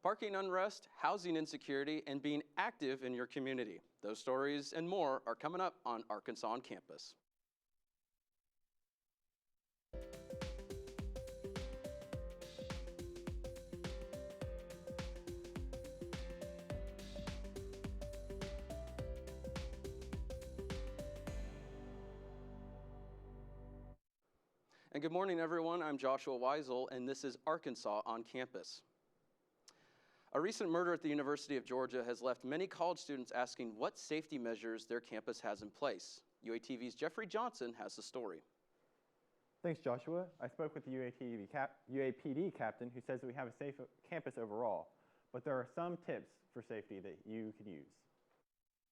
Parking unrest, housing insecurity, and being active in your community. Those stories and more are coming up on Arkansas on Campus. And good morning, everyone. I'm Joshua Weisel, and this is Arkansas on Campus. A recent murder at the University of Georgia has left many college students asking what safety measures their campus has in place. UATV's Jeffrey Johnson has the story. Thanks, Joshua. I spoke with the UAPD captain who says we have a safe campus overall, but there are some tips for safety that you can use.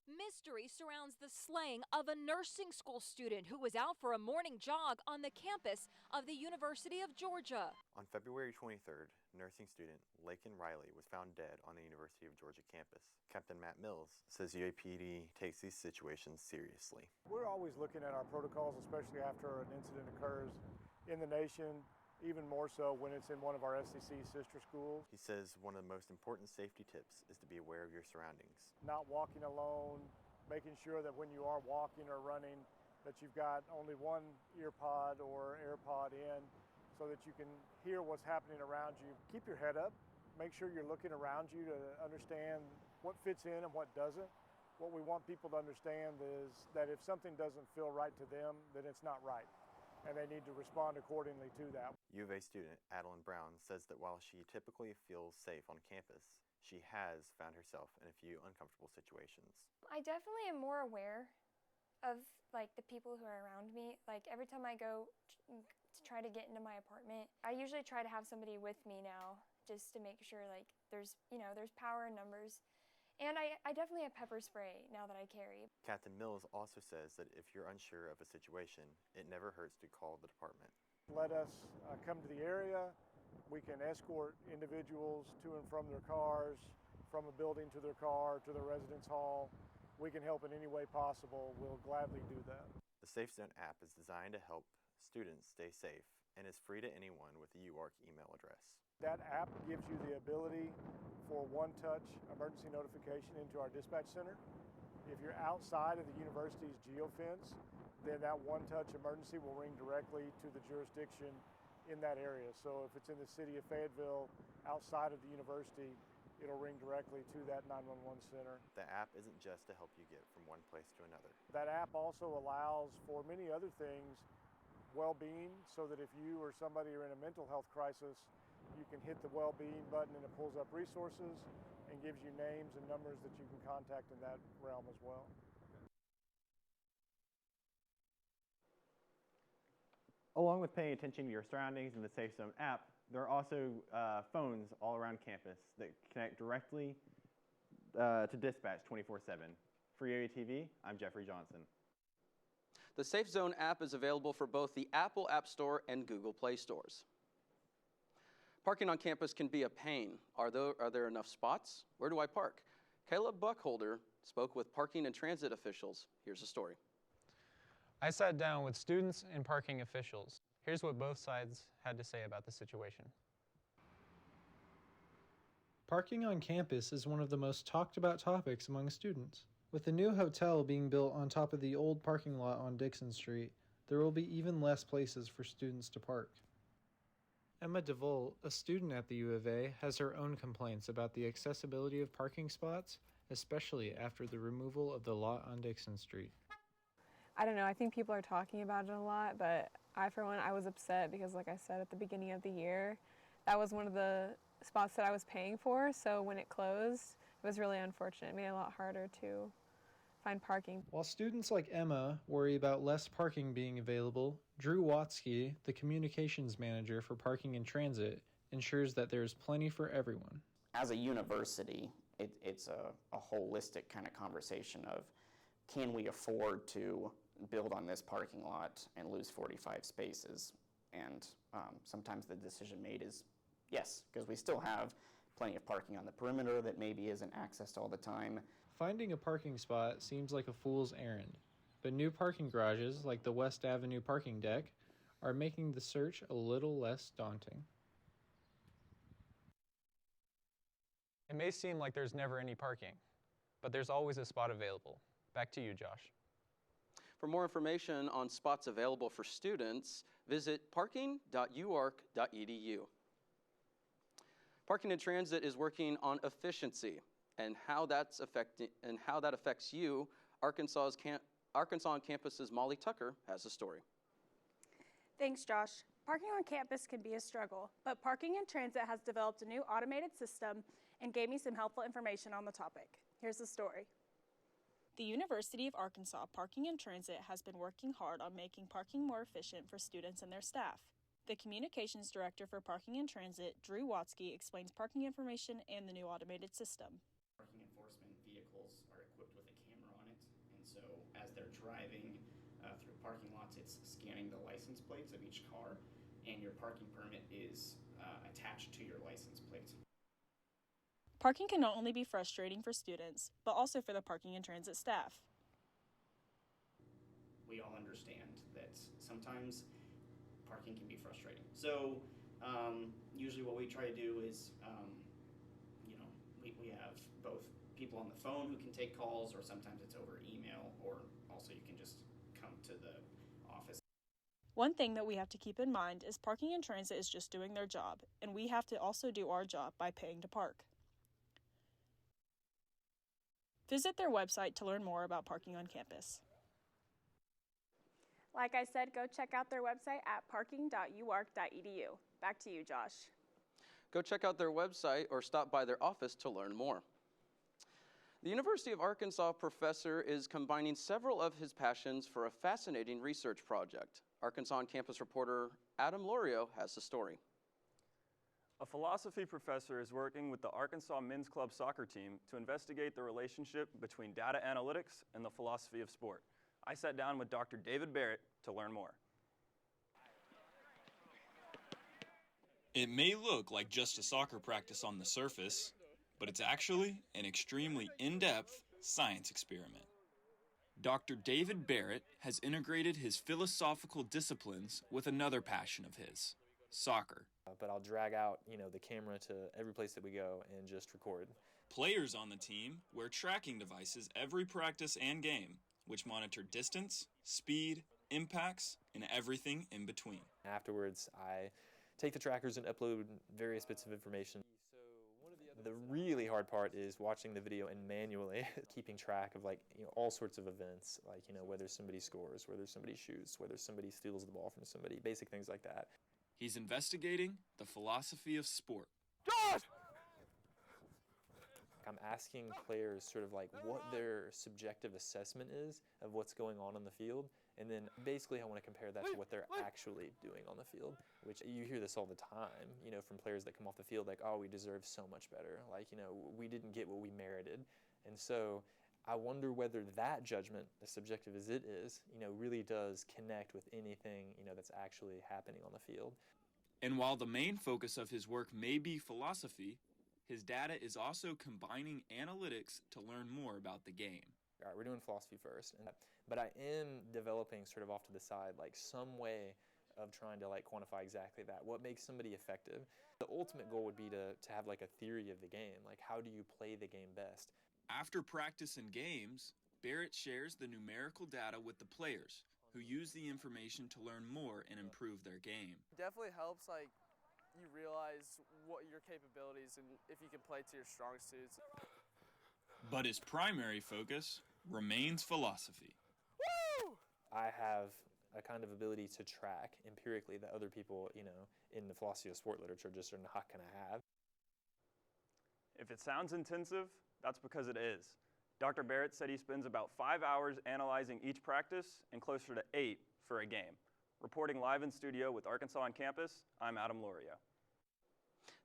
Mystery surrounds the slaying of a nursing school student who was out for a morning jog on the campus of the University of Georgia. On February 23rd, nursing student Laken Riley was found dead on the University of Georgia campus. Captain Matt Mills says UAPD takes these situations seriously. We're always looking at our protocols, especially after an incident occurs in the nation, even more so when it's in one of our SEC sister schools. He says one of the most important safety tips is to be aware of your surroundings. Not walking alone, making sure that when you are walking or running that you've got only one ear pod or AirPod in so that you can hear what's happening around you. Keep your head up. Make sure you're looking around you to understand what fits in and what doesn't. What we want people to understand is that if something doesn't feel right to them, then it's not right, and they need to respond accordingly to that. U of A student Adeline Brown says that while she typically feels safe on campus, she has found herself in a few uncomfortable situations. I definitely am more aware of the people who are around me. Every time I go to try to get into my apartment, I usually try to have somebody with me now just to make sure there's power in numbers. And I definitely have pepper spray now that I carry. Captain Mills also says that if you're unsure of a situation, it never hurts to call the department. Let us come to the area. We can escort individuals to and from their cars, from a building to their car, to their residence hall. We can help in any way possible. We'll gladly do that. The Safe Zone app is designed to help students stay safe and is free to anyone with a UARK email address. That app gives you the ability for one-touch emergency notification into our dispatch center. If you're outside of the university's geofence, then that one-touch emergency will ring directly to the jurisdiction in that area. So if it's in the city of Fayetteville, outside of the university, it'll ring directly to that 911 center. The app isn't just to help you get from one place to another. That app also allows for many other things, well-being, so that if you or somebody are in a mental health crisis, you can hit the well-being button and it pulls up resources and gives you names and numbers that you can contact in that realm as well. Along with paying attention to your surroundings and the Safe Zone app, there are also phones all around campus that connect directly to dispatch 24/7. For UATV, I'm Jeffrey Johnson. The Safe Zone app is available for both the Apple App Store and Google Play stores. Parking on campus can be a pain. Are there enough spots? Where do I park? Caleb Buckholder spoke with parking and transit officials. Here's the story. I sat down with students and parking officials. Here's what both sides had to say about the situation. Parking on campus is one of the most talked about topics among students. With the new hotel being built on top of the old parking lot on Dixon Street, there will be even less places for students to park. Emma DeVolt, a student at the U of A, has her own complaints about the accessibility of parking spots, especially after the removal of the lot on Dixon Street. I don't know, I think people are talking about it a lot, but for one, I was upset because like I said at the beginning of the year, that was one of the spots that I was paying for, so when it closed, it was really unfortunate. It made it a lot harder to find parking. While students like Emma worry about less parking being available, Drew Watsky, the communications manager for parking and transit, ensures that there is plenty for everyone. As a university, it's a holistic kind of conversation of, can we afford to build on this parking lot and lose 45 spaces? And sometimes the decision made is yes, because we still have plenty of parking on the perimeter that maybe isn't accessed all the time. Finding a parking spot seems like a fool's errand, but new parking garages like the West Avenue parking deck are making the search a little less daunting. It may seem like there's never any parking, but there's always a spot available. Back to you, Josh. For more information on spots available for students, visit parking.uark.edu. Parking and Transit is working on efficiency and how that affects you. Arkansas on Campus's Molly Tucker has a story. Thanks, Josh. Parking on campus can be a struggle, but Parking and Transit has developed a new automated system and gave me some helpful information on the topic. Here's the story. The University of Arkansas Parking and Transit has been working hard on making parking more efficient for students and their staff. The Communications Director for Parking and Transit, Drew Watsky, explains parking information and the new automated system. Parking enforcement vehicles are equipped with a camera on it, and so as they're driving through parking lots, it's scanning the license plates of each car, and your parking permit is attached to your license plate. Parking can not only be frustrating for students, but also for the Parking and Transit staff. We all understand that sometimes parking can be frustrating. So usually what we try to do is, we have both people on the phone who can take calls, or sometimes it's over email, or also you can just come to the office. One thing that we have to keep in mind is Parking and Transit is just doing their job, and we have to also do our job by paying to park. Visit their website to learn more about parking on campus. Like I said, go check out their website at parking.uark.edu. Back to you, Josh. Go check out their website or stop by their office to learn more. The University of Arkansas professor is combining several of his passions for a fascinating research project. Arkansas on Campus reporter Adam Lorio has the story. A philosophy professor is working with the Arkansas Men's Club soccer team to investigate the relationship between data analytics and the philosophy of sport. I sat down with Dr. David Barrett to learn more. It may look like just a soccer practice on the surface, but it's actually an extremely in-depth science experiment. Dr. David Barrett has integrated his philosophical disciplines with another passion of his, soccer. But I'll drag out, the camera to every place that we go and just record. Players on the team wear tracking devices every practice and game, which monitor distance, speed, impacts, and everything in between. Afterwards, I take the trackers and upload various bits of information. The really hard part is watching the video and manually keeping track of all sorts of events, whether somebody scores, whether somebody shoots, whether somebody steals the ball from somebody, basic things like that. He's investigating the philosophy of sport. Josh! I'm asking players sort of what their subjective assessment is of what's going on the field, and then basically I want to compare that to what they're actually doing on the field, which you hear this all the time, from players that come off the field oh, we deserve so much better, we didn't get what we merited. And so I wonder whether that judgment, as subjective as it is, really does connect with anything, that's actually happening on the field. And while the main focus of his work may be philosophy, his data is also combining analytics to learn more about the game. All right, we're doing philosophy first, but I am developing sort of off to the side, some way of trying to quantify exactly that. What makes somebody effective? The ultimate goal would be to have a theory of the game, how do you play the game best? After practice and games, Barrett shares the numerical data with the players, who use the information to learn more and improve their game. Definitely helps, you realize what your capabilities and if you can play to your strong suits. But his primary focus remains philosophy. Woo! I have a kind of ability to track empirically that other people, in the philosophy of sport literature just are not going to have. If it sounds intensive, that's because it is. Dr. Barrett said he spends about 5 hours analyzing each practice and closer to 8 for a game. Reporting live in studio with Arkansas on Campus, I'm Adam Lorio.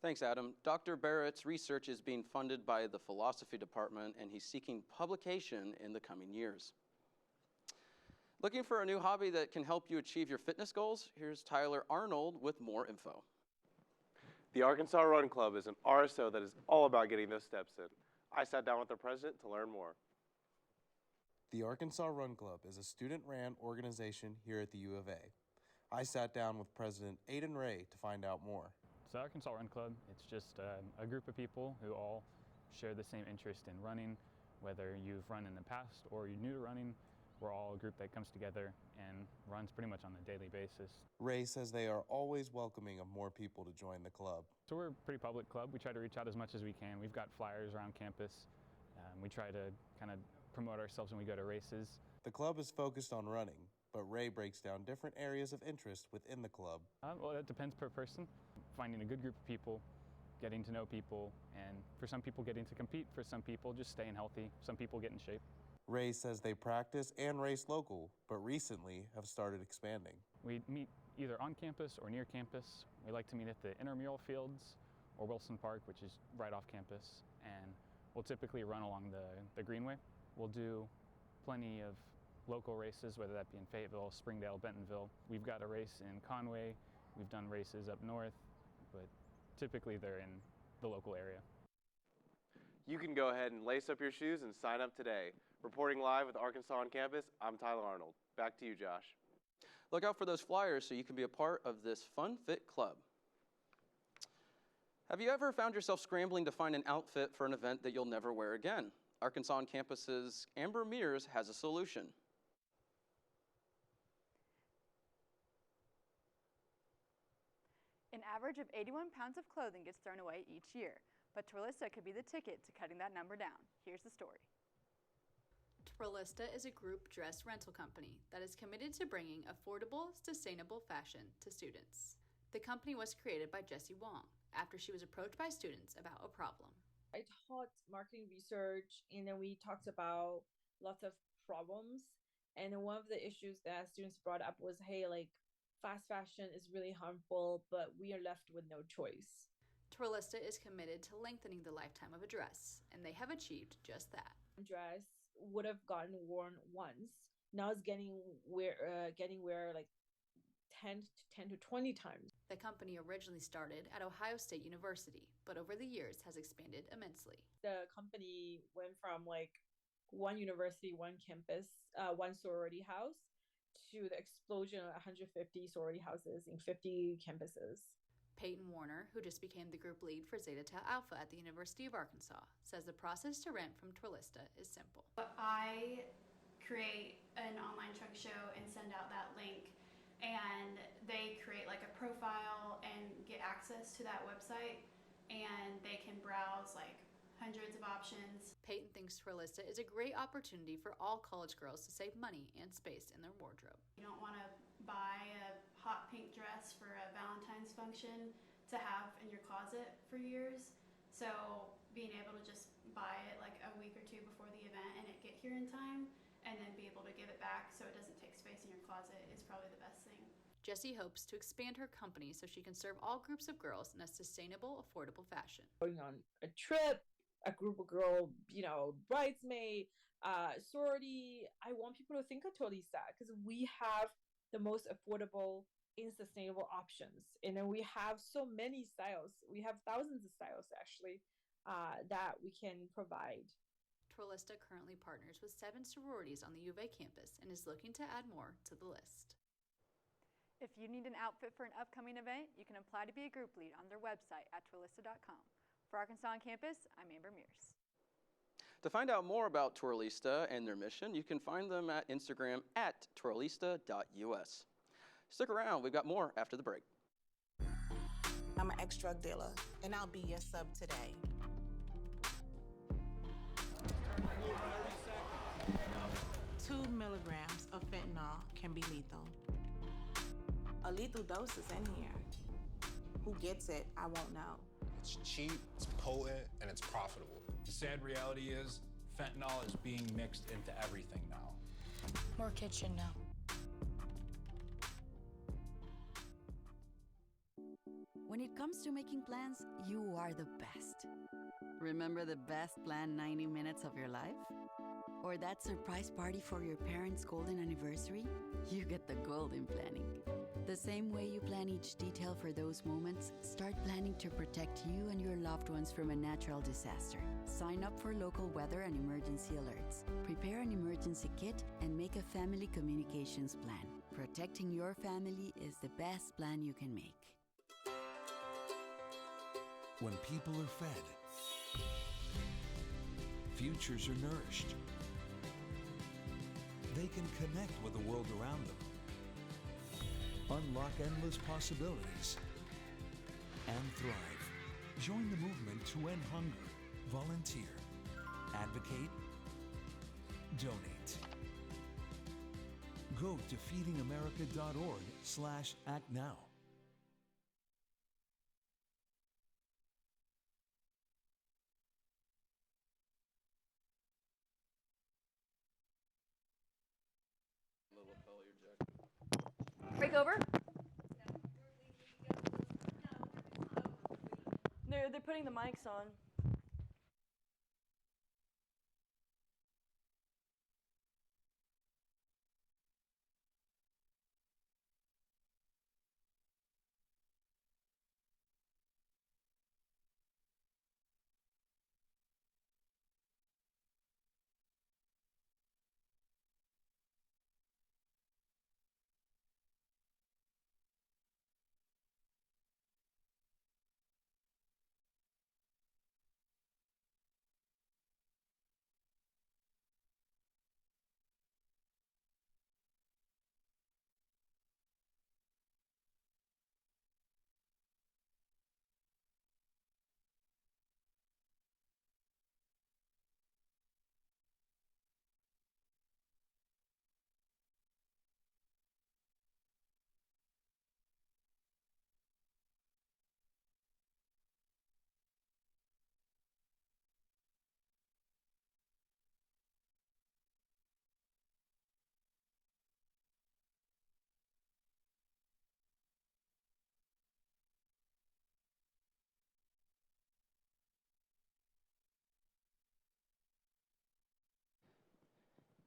Thanks, Adam. Dr. Barrett's research is being funded by the philosophy department, and he's seeking publication in the coming years. Looking for a new hobby that can help you achieve your fitness goals? Here's Tyler Arnold with more info. The Arkansas Run Club is an RSO that is all about getting those steps in. I sat down with the president to learn more. The Arkansas Run Club is a student-ran organization here at the U of A. I sat down with President Aiden Ray to find out more. So Arkansas Run Club, it's just a group of people who all share the same interest in running, whether you've run in the past or you're new to running. We're all a group that comes together and runs pretty much on a daily basis. Ray says they are always welcoming of more people to join the club. So we're a pretty public club. We try to reach out as much as we can. We've got flyers around campus. We try to kind of promote ourselves when we go to races. The club is focused on running, but Ray breaks down different areas of interest within the club. Well, that depends per person. Finding a good group of people, getting to know people, and for some people getting to compete, for some people just staying healthy, some people get in shape. Ray says they practice and race local, but recently have started expanding. We meet either on campus or near campus. We like to meet at the intramural fields or Wilson Park, which is right off campus, and we'll typically run along the Greenway. We'll do plenty of local races, whether that be in Fayetteville, Springdale, Bentonville. We've got a race in Conway. We've done races up north, but typically they're in the local area. You can go ahead and lace up your shoes and sign up today. Reporting live with Arkansas on Campus, I'm Tyler Arnold. Back to you, Josh. Look out for those flyers so you can be a part of this Fun Fit Club. Have you ever found yourself scrambling to find an outfit for an event that you'll never wear again? Arkansas on Campus's Amber Mears has a solution. An average of 81 pounds of clothing gets thrown away each year, but Twirlista could be the ticket to cutting that number down. Here's the story. Twirlista is a group dress rental company that is committed to bringing affordable, sustainable fashion to students. The company was created by Jessie Wong after she was approached by students about a problem. I taught marketing research, and then we talked about lots of problems. And one of the issues that students brought up was, hey, like, fast fashion is really harmful, but we are left with no choice. Twirlista is committed to lengthening the lifetime of a dress, and they have achieved just that. Dress would have gotten worn once. Now it's getting wear like 10 to 20 times. The company originally started at Ohio State University, but over the years has expanded immensely. The company went from like one university, one campus, one sorority house, to the explosion of 150 sorority houses in 50 campuses. Peyton Warner, who just became the group lead for Zeta Tau Alpha at the University of Arkansas, says the process to rent from Twirlista is simple. I create an online trunk show and send out that link, and they create like a profile and get access to that website, and they can browse like hundreds of options. Peyton thinks Twirlista is a great opportunity for all college girls to save money and space in their wardrobe. You don't want to buy a hot pink dress for a Valentine's function to have in your closet for years. So being able to just buy it like a week or two before the event and it get here in time, and then be able to give it back so it doesn't take space in your closet is probably the best thing. Jessie hopes to expand her company so she can serve all groups of girls in a sustainable, affordable fashion. Going on a trip, a group of girl, bridesmaid, sorority. I want people to think of Twirlista because we have the most affordable and sustainable options. And then we have so many styles. We have thousands of styles actually that we can provide. Twirlista currently partners with 7 sororities on the U of A campus and is looking to add more to the list. If you need an outfit for an upcoming event, you can apply to be a group lead on their website at twirlista.com. For Arkansas on Campus, I'm Amber Mears. To find out more about Twirlista and their mission, you can find them at Instagram at twirlista.us. Stick around, we've got more after the break. I'm an ex-drug dealer, and I'll be your sub today. Two milligrams of fentanyl can be lethal. A lethal dose is in here. Who gets it, I won't know. It's cheap, it's potent, and it's profitable. The sad reality is, fentanyl is being mixed into everything now. More kitchen now. When it comes to making plans, you are the best. Remember the best planned 90 minutes of your life? Or that surprise party for your parents' golden anniversary? You get the golden planning. The same way you plan each detail for those moments, start planning to protect you and your loved ones from a natural disaster. Sign up for local weather and emergency alerts. Prepare an emergency kit and make a family communications plan. Protecting your family is the best plan you can make. When people are fed, futures are nourished. They can connect with the world around them, unlock endless possibilities, and thrive. Join the movement to end hunger. Volunteer. Advocate. Donate. Go to feedingamerica.org/actnow. Break over. They're putting the mics on.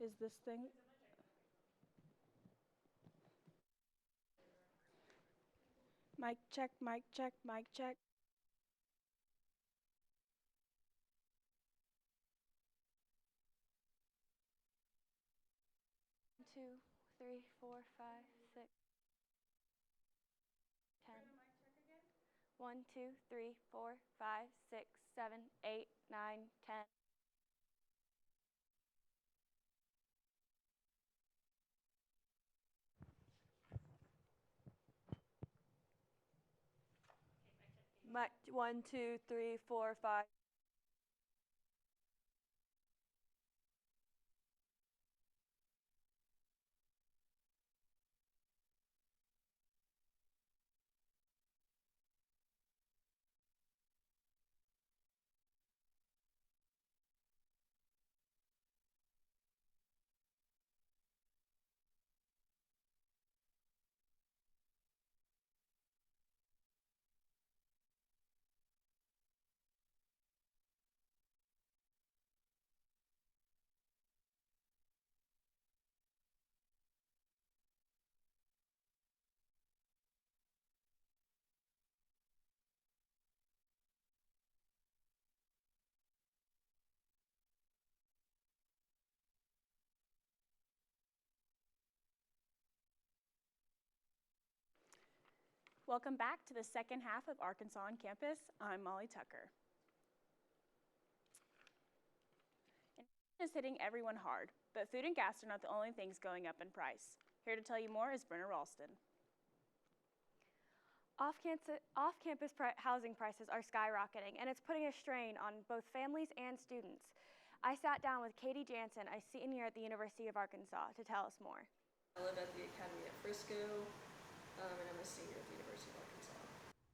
Is this thing? Mic check, mic check, mic check. 2, 3, 4, 5, 6, 10. 1, 2, 3, 4, 5, 6, 7, 8, 9, 10. Mic 1, 2, 3, 4, 5. Welcome back to the second half of Arkansas on Campus. I'm Molly Tucker. Inflation is hitting everyone hard, but food and gas are not the only things going up in price. Here to tell you more is Brenna Ralston. Off-campus housing prices are skyrocketing, and it's putting a strain on both families and students. I sat down with Katie Jansen, a senior at the University of Arkansas, to tell us more. I live at the Academy at Frisco, and I'm a senior at the University of Arkansas.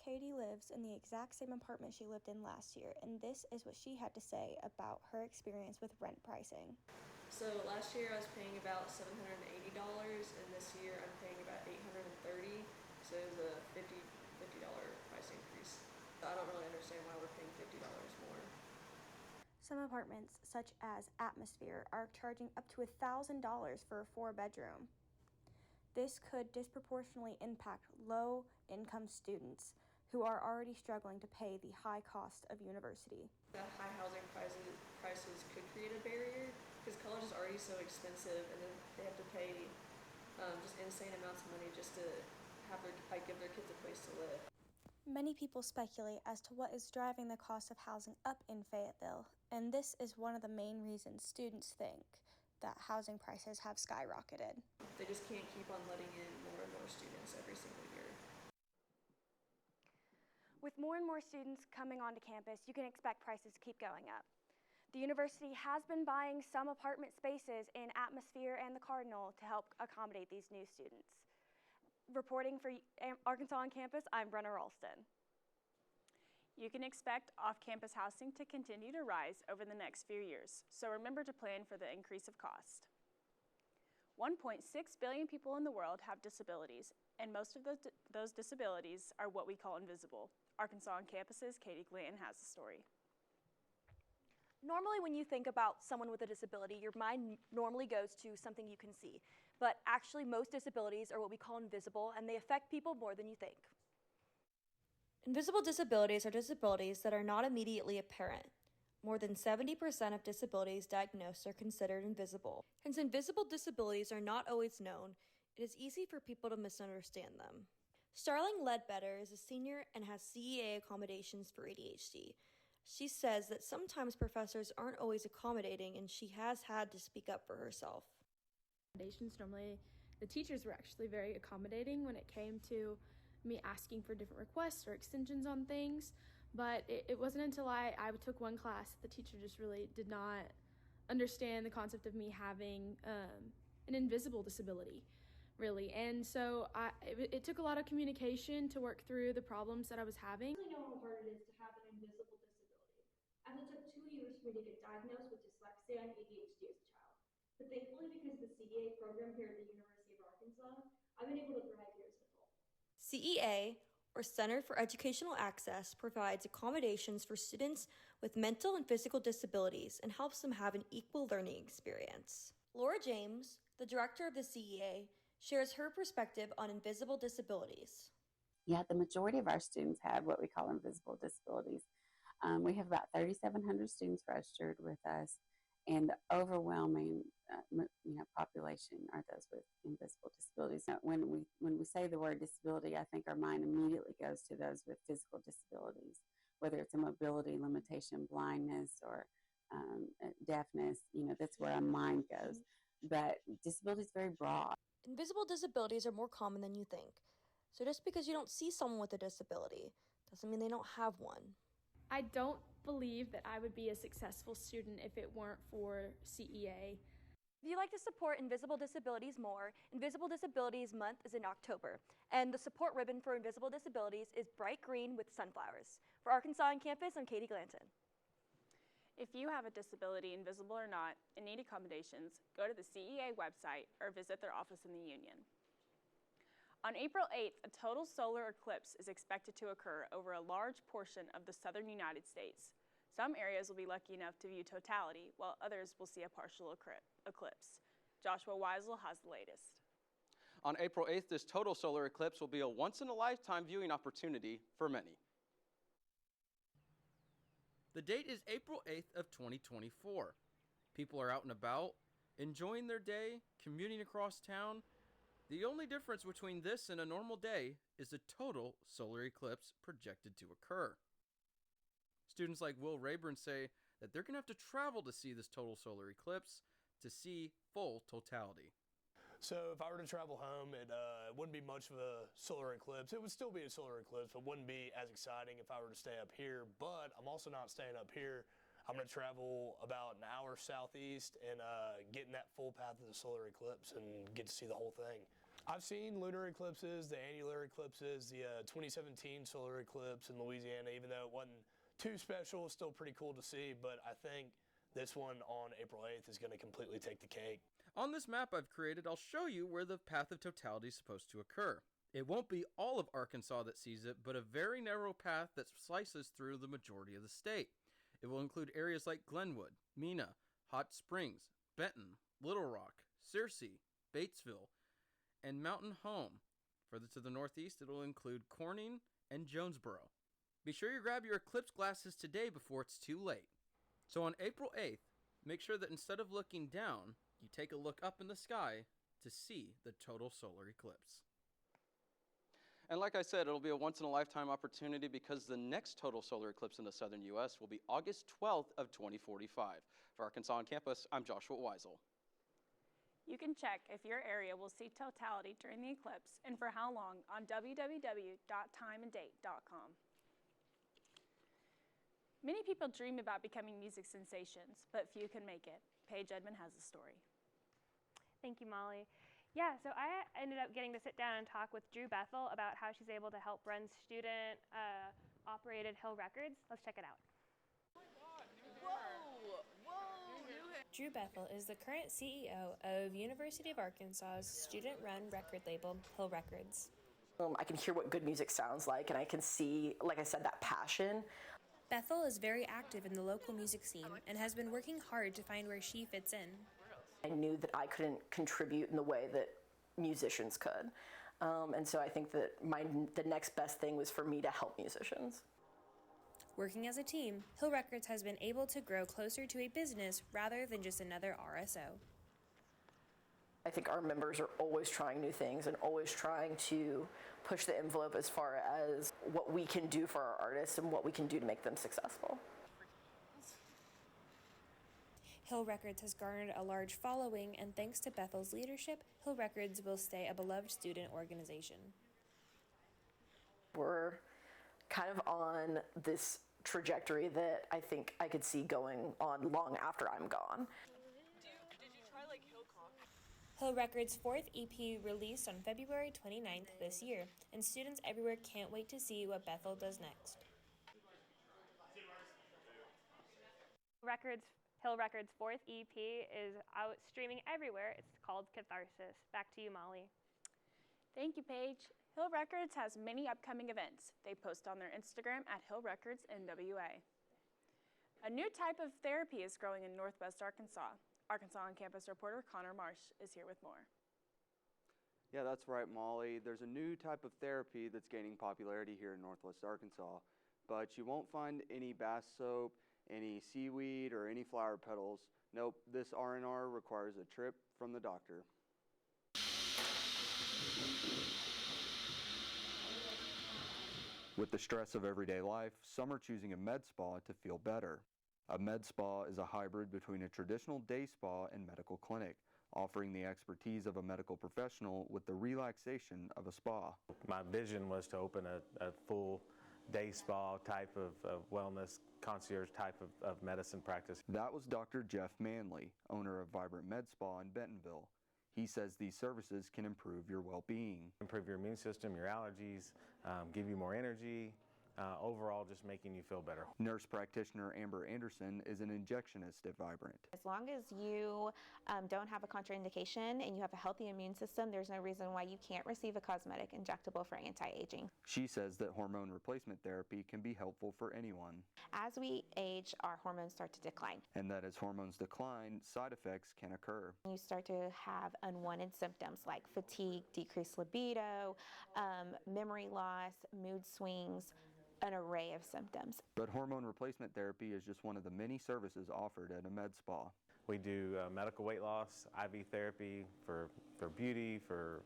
Katie lives in the exact same apartment she lived in last year, and this is what she had to say about her experience with rent pricing. So last year I was paying about $780, and this year I'm paying about $830. So it was a $50 price increase. I don't really understand why we're paying $50 more. Some apartments, such as Atmosphere, are charging up to $1,000 for a 4-bedroom. This could disproportionately impact low-income students who are already struggling to pay the high cost of university. The high housing prices could create a barrier because college is already so expensive, and then they have to pay just insane amounts of money just to have give their kids a place to live. Many people speculate as to what is driving the cost of housing up in Fayetteville, and this is one of the main reasons students think that housing prices have skyrocketed. They just can't keep on letting in more and more students every single year. With more and more students coming onto campus, you can expect prices to keep going up. The university has been buying some apartment spaces in Atmosphere and the Cardinal to help accommodate these new students. Reporting for Arkansas on Campus, I'm Brenna Ralston. You can expect off-campus housing to continue to rise over the next few years, so remember to plan for the increase of cost. 1.6 billion people in the world have disabilities, and most of those disabilities are what we call invisible. Arkansas on Campus's Katie Glanton has the story. Normally when you think about someone with a disability, your mind normally goes to something you can see. But actually most disabilities are what we call invisible, and they affect people more than you think. Invisible disabilities are disabilities that are not immediately apparent. More than 70% of disabilities diagnosed are considered invisible. Since invisible disabilities are not always known, it is easy for people to misunderstand them. Starling Ledbetter is a senior and has CEA accommodations for ADHD. She says that sometimes professors aren't always accommodating, and she has had to speak up for herself. Accommodations, normally the teachers were actually very accommodating when it came to me asking for different requests or extensions on things, but it wasn't until I took one class that the teacher just really did not understand the concept of me having an invisible disability, really. And so it took a lot of communication to work through the problems that I was having. I know how hard it is to have an invisible disability, as it took 2 years for me to get diagnosed with dyslexia and ADHD as a child. But thankfully, because of the CEA program here at the University of Arkansas, I've been able to thrive here as an adult. CEA, or Center for Educational Access, provides accommodations for students with mental and physical disabilities and helps them have an equal learning experience. Laura James, the director of the CEA, shares her perspective on invisible disabilities. Yeah, the majority of our students have what we call invisible disabilities. We have about 3,700 students registered with us, and the overwhelming population are those with invisible disabilities. Now, when we say the word disability, I think our mind immediately goes to those with physical disabilities, whether it's a mobility limitation, blindness, or deafness. That's where our mind goes. But disability is very broad. Invisible disabilities are more common than you think. So just because you don't see someone with a disability doesn't mean they don't have one. I don't believe that I would be a successful student if it weren't for CEA. If you'd like to support invisible disabilities more, Invisible Disabilities Month is in October, and the support ribbon for invisible disabilities is bright green with sunflowers. For Arkansas on Campus, I'm Katie Glanton. If you have a disability, invisible or not, and need accommodations, go to the CEA website or visit their office in the Union. On April 8th, a total solar eclipse is expected to occur over a large portion of the southern United States. Some areas will be lucky enough to view totality, while others will see a partial eclipse. Joshua Weisel has the latest. On April 8th, this total solar eclipse will be a once-in-a-lifetime viewing opportunity for many. The date is April 8th of 2024. People are out and about, enjoying their day, commuting across town. The only difference between this and a normal day is a total solar eclipse projected to occur. Students like Will Rayburn say that they're going to have to travel to see this total solar eclipse to see full totality. So if I were to travel home, it wouldn't be much of a solar eclipse. It would still be a solar eclipse, but wouldn't be as exciting if I were to stay up here. But I'm also not staying up here. I'm going to travel about an hour southeast and get in that full path of the solar eclipse and get to see the whole thing. I've seen lunar eclipses, the annular eclipses, the 2017 solar eclipse in Louisiana, even though it wasn't too special, it's still pretty cool to see, but I think this one on April 8th is going to completely take the cake. On this map I've created, I'll show you where the path of totality is supposed to occur. It won't be all of Arkansas that sees it, but a very narrow path that slices through the majority of the state. It will include areas like Glenwood, Mena, Hot Springs, Benton, Little Rock, Searcy, Batesville, and Mountain Home. Further to the northeast, it will include Corning and Jonesboro. Be sure you grab your eclipse glasses today before it's too late. So on April 8th, make sure that instead of looking down, you take a look up in the sky to see the total solar eclipse. And like I said, it'll be a once-in-a-lifetime opportunity because the next total solar eclipse in the southern U.S. will be August 12th of 2045. For Arkansas On Campus, I'm Joshua Weisel. You can check if your area will see totality during the eclipse and for how long on www.timeanddate.com. Many people dream about becoming music sensations, but few can make it. Paige Edmond has the story. Thank you, Molly. Yeah, so I ended up getting to sit down and talk with Drew Bethel about how she's able to help run student-operated Hill Records. Let's check it out. Drew Bethel is the current CEO of University of Arkansas's student-run record label, Hill Records. I can hear what good music sounds like, and I can see, like I said, that passion. Bethel is very active in the local music scene and has been working hard to find where she fits in. I knew that I couldn't contribute in the way that musicians could. And so I think that the next best thing was for me to help musicians. Working as a team, Hill Records has been able to grow closer to a business rather than just another RSO. I think our members are always trying new things and always trying to push the envelope as far as what we can do for our artists and what we can do to make them successful. Hill Records has garnered a large following, and thanks to Bethel's leadership, Hill Records will stay a beloved student organization. We're kind of on this trajectory that I think I could see going on long after I'm gone. Hill Records' fourth EP released on February 29th this year, and students everywhere can't wait to see what Bethel does next. Hill Records' fourth EP is out streaming everywhere. It's called Catharsis. Back to you, Molly. Thank you, Paige. Hill Records has many upcoming events. They post on their Instagram at Hill Records NWA. A new type of therapy is growing in Northwest Arkansas. Arkansas On Campus reporter Connor Marsh is here with more. Yeah, that's right, Molly. There's a new type of therapy that's gaining popularity here in Northwest Arkansas, but you won't find any bath soap, any seaweed, or any flower petals. Nope, this R&R requires a trip from the doctor. With the stress of everyday life, some are choosing a med spa to feel better. A med spa is a hybrid between a traditional day spa and medical clinic, offering the expertise of a medical professional with the relaxation of a spa. My vision was to open a full day spa type of wellness, concierge type of medicine practice. That was Dr. Jeff Manley, owner of Vibrant Med Spa in Bentonville. He says these services can improve your well-being. Improve your immune system, your allergies, give you more energy, overall just making you feel better. Nurse practitioner Amber Anderson is an injectionist at Vibrant. As long as you don't have a contraindication and you have a healthy immune system, there's no reason why you can't receive a cosmetic injectable for anti-aging. She says that hormone replacement therapy can be helpful for anyone. As we age, our hormones start to decline. And that as hormones decline, side effects can occur. You start to have unwanted symptoms like fatigue, decreased libido, memory loss, mood swings, an array of symptoms. But hormone replacement therapy is just one of the many services offered at a med spa. We do medical weight loss, IV therapy for beauty, for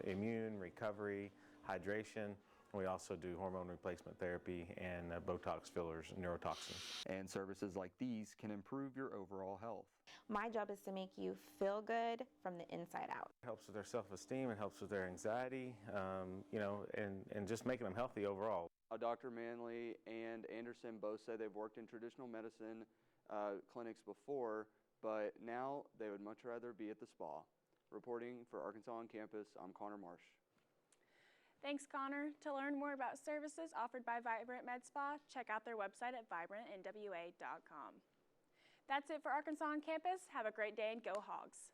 immune, recovery, hydration. We also do hormone replacement therapy and Botox fillers, neurotoxins. And services like these can improve your overall health. My job is to make you feel good from the inside out. It helps with their self-esteem, it helps with their anxiety, and just making them healthy overall. Dr. Manley and Anderson both say they've worked in traditional medicine clinics before, but now they would much rather be at the spa. Reporting for Arkansas On Campus, I'm Connor Marsh. Thanks, Connor. To learn more about services offered by Vibrant Med Spa, check out their website at vibrantnwa.com. That's it for Arkansas On Campus. Have a great day and go Hogs.